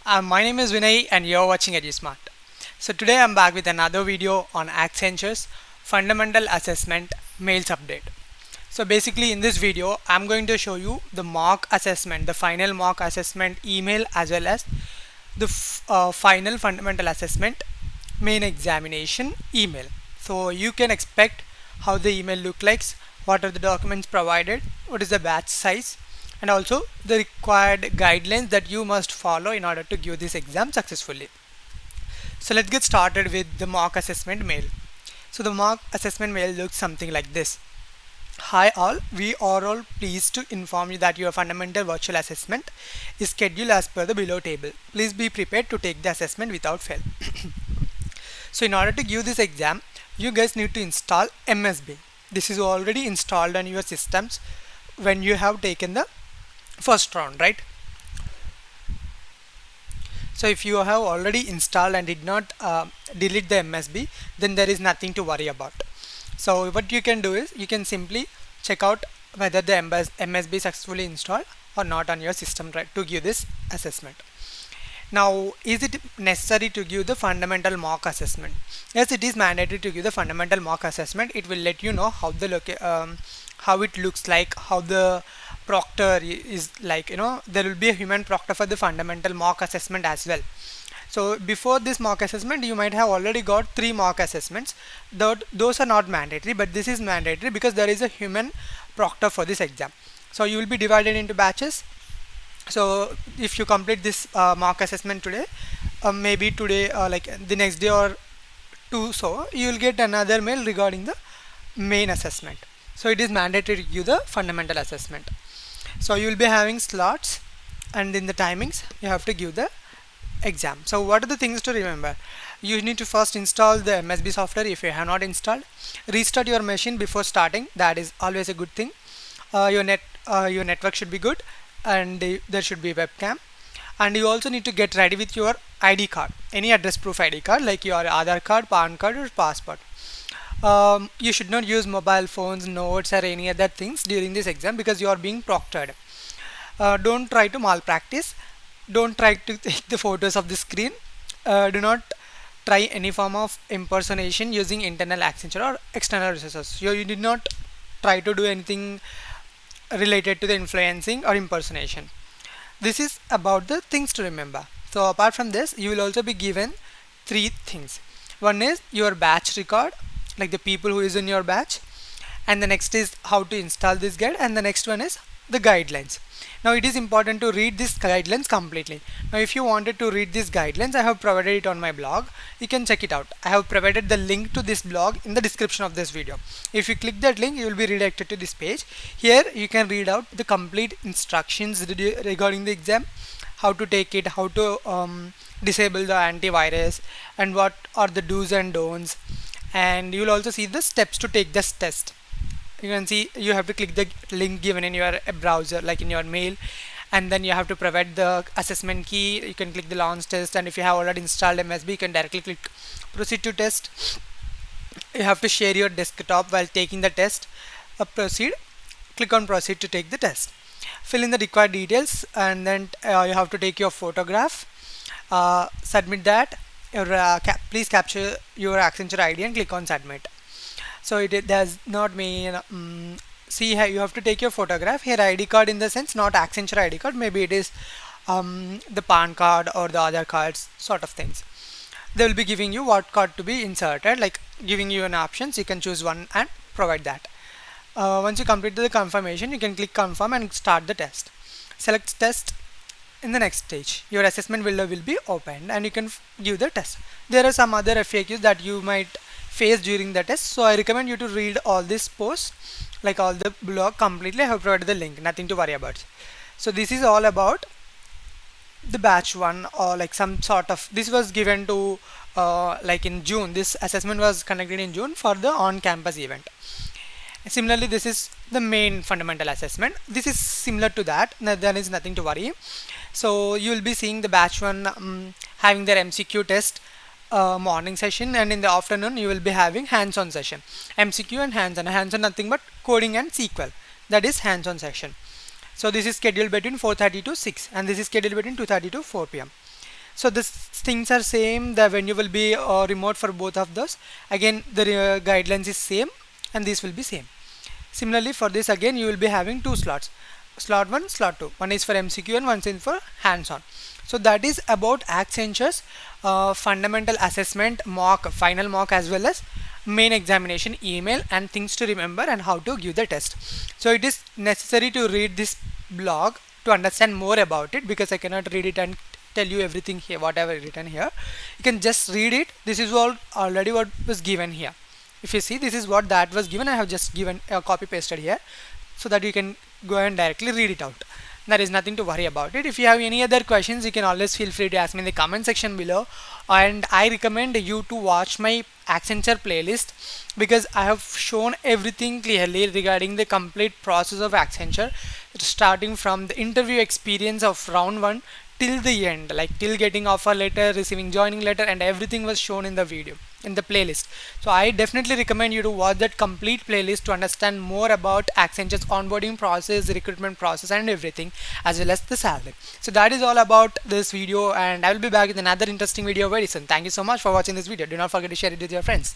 My name is Vinay and you're watching EduSmart. So today I'm back with another video on Accenture's Fundamental Assessment Mails Update. So basically in this video I'm going to show you the mock assessment, the final mock assessment email as well as the final fundamental assessment main examination email. So you can expect how the email look like, what are the documents provided, what is the batch size, and also the required guidelines that you must follow in order to give this exam successfully. So let's get started with the mock assessment mail. So the mock assessment mail looks something like this. Hi all, we are all pleased to inform you that your fundamental virtual assessment is scheduled as per the below table. Please be prepared to take the assessment without fail. So in order to give this exam, you guys need to install MSB. This is already installed on your systems when you have taken the first round, right? So if you have already installed and did not delete the MSB, then there is nothing to worry about. So what you can do is you can simply check out whether the MSB successfully installed or not on your system, right, to give this assessment. Now, is it necessary to give the fundamental mock assessment? Yes, it is mandatory to give the fundamental mock assessment. It will let you know how the how it looks like, how the proctor is like. There will be a human proctor for the fundamental mock assessment as well. So before this mock assessment, you might have already got 3 mock assessments. Those are not mandatory, but this is mandatory because there is a human proctor for this exam. So you will be divided into batches. So if you complete this mock assessment today, maybe today, like the next day or two, so you will get another mail regarding the main assessment. So it is mandatory to give the fundamental assessment. So you will be having slots, and in the timings you have to give the exam. So what are the things to remember? You need to first install the MSB software if you have not installed. Restart your machine before starting. That is always a good thing. Your network should be good, and there should be webcam. And you also need to get ready with your ID card, any address proof ID card like your Aadhaar card, PAN card, or passport. You should not use mobile phones, notes, or any other things during this exam because you are being proctored. Don't try to malpractice. Don't try to take the photos of the screen. Do not try any form of impersonation using internal Accenture or external resources. You did not try to do anything related to the influencing or impersonation. This is about the things to remember. So apart from this, you will also be given 3 things. One is your batch record, like the people who is in your batch, and the next is how to install this guide, and the next one is the guidelines. Now it is important to read these guidelines completely. Now if you wanted to read these guidelines, I have provided it on my blog. You can check it out. I have provided the link to this blog in the description of this video. If you click that link, you will be redirected to this page. Here you can read out the complete instructions regarding the exam, how to take it, how to disable the antivirus, and what are the do's and don'ts. And you will also see the steps to take this test. You can see you have to click the link given in your browser, like in your mail, and then you have to provide the assessment key. You can click the launch test, and if you have already installed MSB, you can directly click proceed to test. You have to share your desktop while taking the test. Proceed, click on proceed to take the test. Fill in the required details, and then you have to take your photograph, submit that. Please capture your Accenture ID and click on submit. So it does not mean see here you have to take your photograph. Here ID card in the sense not Accenture ID card, maybe it is the PAN card or the other cards sort of things. They will be giving you what card to be inserted, like giving you an options. You can choose one and provide that. Once you complete the confirmation, you can click confirm and start the test. Select test. In the next stage, your assessment window will be opened and you can give the test. There are some other FAQs that you might face during the test, so I recommend you to read all these posts, like all the blog completely. I have provided the link, nothing to worry about. So this is all about the batch 1, or like some sort of, this was given to like in June. This assessment was conducted in June for the on-campus event. Similarly, this is the main fundamental assessment. This is similar to that. There is nothing to worry. So you will be seeing the batch 1 having their MCQ test morning session, and in the afternoon you will be having hands-on session. MCQ and hands-on. Hands-on nothing but coding and SQL. That is hands-on session. So this is scheduled between 4:30 to 6, and this is scheduled between 2:30 to 4 p.m. So these things are same. The venue will be remote for both of those. Again, the guidelines is same, and this will be same. Similarly, for this again, you will be having two slots, slot 1, slot 2. One is for MCQ and one is for hands-on. So that is about Accenture's fundamental assessment mock, final mock, as well as main examination email and things to remember and how to give the test. So it is necessary to read this blog to understand more about it, because I cannot read it and tell you everything here, whatever written here. You can just read it. This is all already what was given here. If you see, this is what that was given. I have just given copy pasted here so that you can go and directly read it out. There is nothing to worry about it. If you have any other questions, you can always feel free to ask me in the comment section below. And I recommend you to watch my Accenture playlist, because I have shown everything clearly regarding the complete process of Accenture, starting from the interview experience of round 1 till the end, like till getting offer letter, receiving joining letter, and everything was shown in the video, in the playlist. So I definitely recommend you to watch that complete playlist to understand more about Accenture's onboarding process, recruitment process, and everything, as well as the salary. So that is all about this video, and I will be back with another interesting video very soon. Thank you so much for watching this video. Do not forget to share it with your friends.